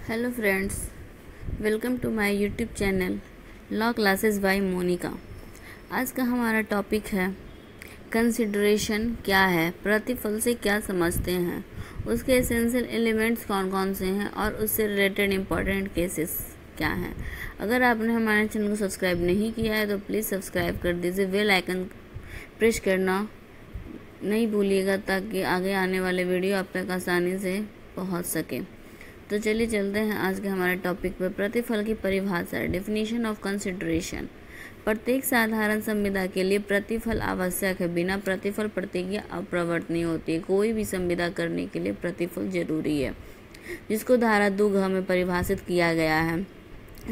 Hello friends, welcome to my YouTube channel law classes by Monica. आज का हमारा topic है कंसिडरेशन क्या है, प्रतिफल से क्या समझते हैं, उसके एसेंशियल एलिमेंट्स कौन कौन से हैं और उससे रिलेटेड इम्पॉर्टेंट केसेस क्या हैं। अगर आपने हमारे चैनल को सब्सक्राइब नहीं किया है तो प्लीज़ सब्सक्राइब कर दीजिए, बेल आइकन प्रेस करना नहीं भूलिएगा ताकि आगे आने वाले वीडियो आप तक आसानी से पहुंच सके। तो चलिए चलते हैं आज के हमारे टॉपिक पर। प्रतिफल की परिभाषा, डेफिनेशन ऑफ कंसिडरेशन। प्रत्येक साधारण संविदा के लिए प्रतिफल आवश्यक है। बिना प्रतिफल प्रतिज्ञा अप्रवर्तनीय होती है। कोई भी संविदा करने के लिए प्रतिफल जरूरी है, जिसको धारा 2 में परिभाषित किया गया है।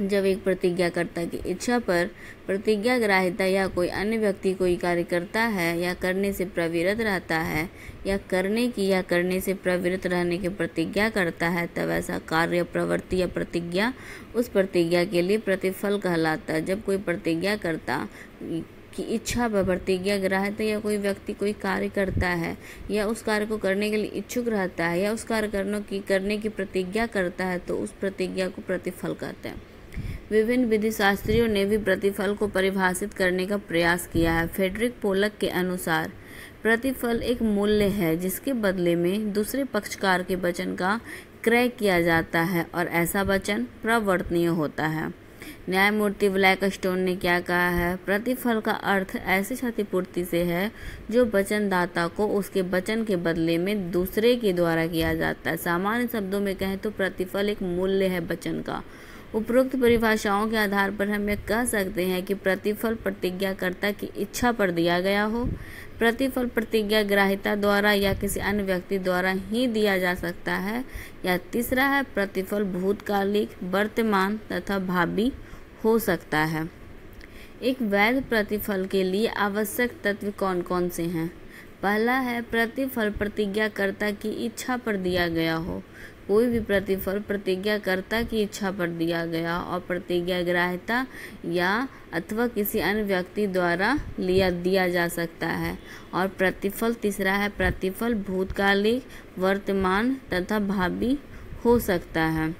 जब एक प्रतिज्ञाकर्ता की इच्छा पर प्रतिज्ञाग्राहिता या कोई अन्य व्यक्ति कोई कार्य करता है या करने से प्रवृत्त रहता है या करने की या करने से प्रवृत्त रहने की प्रतिज्ञा करता है, तब ऐसा कार्य, प्रवृत्ति या प्रतिज्ञा उस प्रतिज्ञा के लिए प्रतिफल कहलाता है। जब कोई प्रतिज्ञाकर्ता की इच्छा पर प्रतिज्ञाग्राहिता या कोई व्यक्ति कोई कार्य करता है या उस कार्य को करने के लिए इच्छुक रहता है या उस कार्य करने की प्रतिज्ञा करता है, तो उस प्रतिज्ञा को प्रतिफल कहते हैं। विभिन्न विधिशास्त्रियों ने भी प्रतिफल को परिभाषित करने का प्रयास किया है। फ्रेडरिक पोलक के अनुसार प्रतिफल एक मूल्य है जिसके बदले में दूसरे पक्षकार के वचन का क्रय किया जाता है और ऐसा वचन प्रवर्तनीय होता है। न्यायमूर्ति ब्लैकस्टोन ने क्या कहा है? प्रतिफल का अर्थ ऐसी क्षतिपूर्ति से है जो वचनदाता को उसके वचन के बदले में दूसरे के द्वारा किया जाता है। सामान्य शब्दों में कहें तो प्रतिफल एक मूल्य है वचन का। उपरोक्त परिभाषाओं के आधार पर हम यह कह सकते हैं कि प्रतिफल प्रतिज्ञाकर्ता की इच्छा पर दिया गया हो। प्रतिफल प्रतिज्ञाग्राहिता द्वारा या किसी अन्य व्यक्ति द्वारा ही दिया जा सकता है। या तीसरा है, प्रतिफल भूतकालिक, वर्तमान तथा भावी हो सकता है। एक वैध प्रतिफल के लिए आवश्यक तत्व कौन कौन से हैं? पहला है, प्रतिफल प्रतिज्ञाकर्ता की इच्छा पर दिया गया हो। कोई भी प्रतिफल प्रतिज्ञाकर्ता की इच्छा पर दिया गया और प्रतिज्ञाग्राहिता या अथवा किसी अन्य व्यक्ति द्वारा दिया जा सकता है। और प्रतिफल तीसरा है, प्रतिफल भूतकालिक, वर्तमान तथा भावी हो सकता है।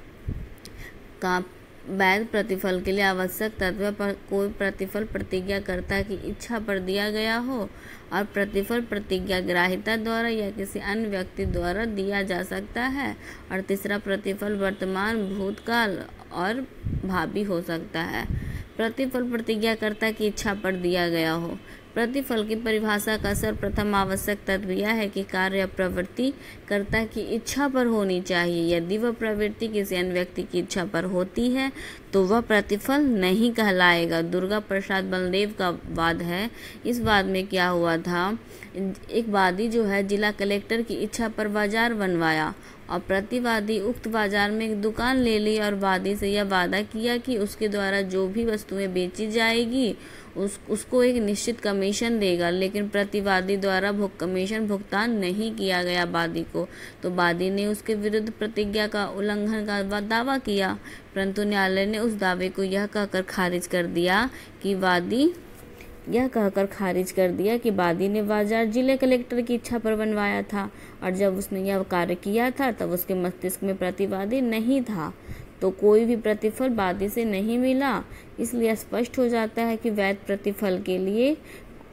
वैध प्रतिफल के लिए आवश्यक तत्व पर कोई प्रतिफल प्रतिज्ञाकर्ता की इच्छा पर दिया गया हो और प्रतिफल प्रतिज्ञाग्राहिता द्वारा या किसी अन्य व्यक्ति द्वारा दिया जा सकता है। और तीसरा, प्रतिफल वर्तमान, भूतकाल और भावी हो सकता है। प्रतिफल प्रतिज्ञाकर्ता की इच्छा पर दिया गया हो। प्रतिफल की परिभाषा का सर्वप्रथम आवश्यक तत्व यह है कि कार्य या प्रवृत्ति कर्ता की इच्छा पर होनी चाहिए। यदि वह प्रवृत्ति किसी अन्य व्यक्ति की इच्छा पर होती है तो वह प्रतिफल नहीं कहलाएगा। दुर्गा प्रसाद बलदेव का वाद है। इस वाद में क्या हुआ था, एक वादी जो है जिला कलेक्टर की इच्छा पर बाजार बनवाया और प्रतिवादी उक्त बाजार में एक दुकान ले ली और वादी से यह वादा किया कि उसके द्वारा जो भी वस्तुएं बेची जाएगी उसको एक निश्चित कमीशन देगा। लेकिन प्रतिवादी द्वारा कमीशन भुगतान नहीं किया गया वादी को, तो वादी ने उसके विरुद्ध प्रतिज्ञा का उल्लंघन का दावा किया, परंतु न्यायालय ने उस दावे को यह कहकर खारिज कर दिया कि वादी ने बाजार जिले कलेक्टर की इच्छा पर बनवाया था और जब उसने यह कार्य किया था तब उसके मस्तिष्क में प्रतिवादी नहीं था, तो कोई भी प्रतिफल वादी से नहीं मिला। इसलिए स्पष्ट हो जाता है कि वैध प्रतिफल के लिए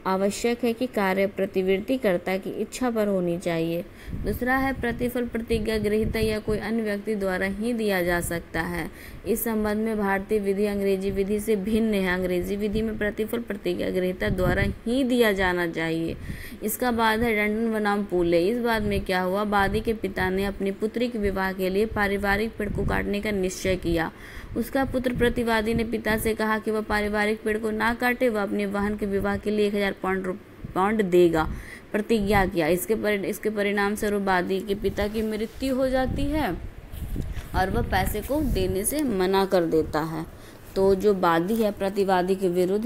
आवश्यक है कि कार्य प्रतिवृत्ति कर्ता की इच्छा पर होनी चाहिए। दूसरा है, प्रतिफल प्रतिज्ञाग्राहिता या कोई अन्य व्यक्ति द्वारा ही दिया जा सकता है। इस संबंध में भारतीय विधि अंग्रेजी विधि से भिन्न है। अंग्रेजी विधि में प्रतिफल प्रतिज्ञाग्राहिता द्वारा ही दिया जाना चाहिए। इसका बाद है डंडन बनाम पूले। इस बात में क्या हुआ, वादी के पिता ने अपनी पुत्री के विवाह के लिए पारिवारिक पेड़ को काटने का निश्चय किया। उसका पुत्र प्रतिवादी ने पिता से कहा कि वह पारिवारिक पेड़ को ना काटे, वह अपनी बहन के विवाह के लिए 1000 पाउंड देगा। प्रतिज्ञा किया। इसके परिणाम स्वरूप वादी के पिता की मृत्यु हो जाती है और वह पैसे को देने से मना कर देता है। तो जो वादी है प्रतिवादी के विरुद्ध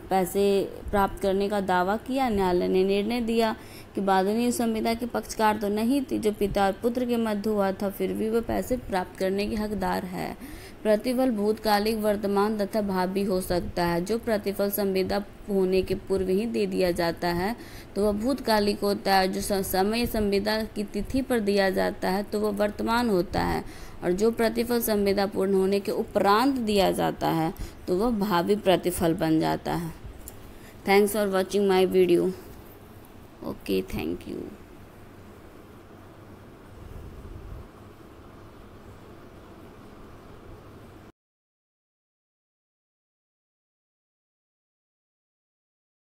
पैसे प्राप्त करने का दावा किया। न्यायालय ने निर्णय दिया कि वादी ने संविदा के पक्षकार तो नहीं थी जो पिता और पुत्र के मध्य हुआ था, फिर भी वह पैसे प्राप्त करने के हकदार है। प्रतिफल भूतकालिक, वर्तमान तथा भावी हो सकता है। जो प्रतिफल संविदा होने के पूर्व ही दे दिया जाता है तो वह भूतकालिक होता है। जो समय संविदा की तिथि पर दिया जाता है तो वह वर्तमान होता है। और जो प्रतिफल संविदा पूर्ण होने के उपरांत दिया जाता है तो वह भावी प्रतिफल बन जाता है। Thanks for watching my video. Okay, thank you.